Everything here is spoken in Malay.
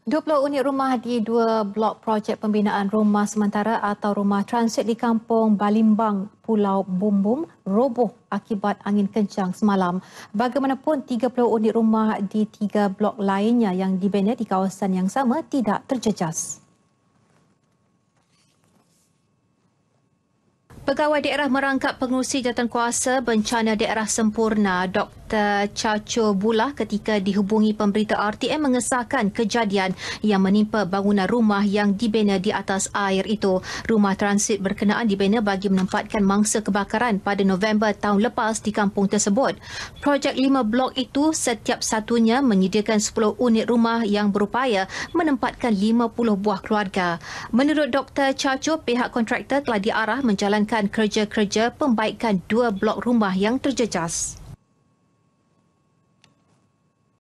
20 unit rumah di dua blok projek pembinaan rumah sementara atau rumah transit di kampung Balimbang, Pulau Bumbung roboh akibat angin kencang semalam. Bagaimanapun 30 unit rumah di 3 blok lainnya yang dibina di kawasan yang sama tidak terjejas. Pegawai daerah merangkap pengurusi jawatankuasa bencana daerah sempurna Dr. Caco Bulah ketika dihubungi pemberita RTM mengesahkan kejadian yang menimpa bangunan rumah yang dibina di atas air itu. Rumah transit berkenaan dibina bagi menempatkan mangsa kebakaran pada November tahun lepas di kampung tersebut. Projek 5 blok itu setiap satunya menyediakan 10 unit rumah yang berupaya menempatkan 50 buah keluarga. Menurut Dr. Caco, pihak kontraktor telah diarah menjalankan kerja-kerja pembaikan 2 blok rumah yang terjejas.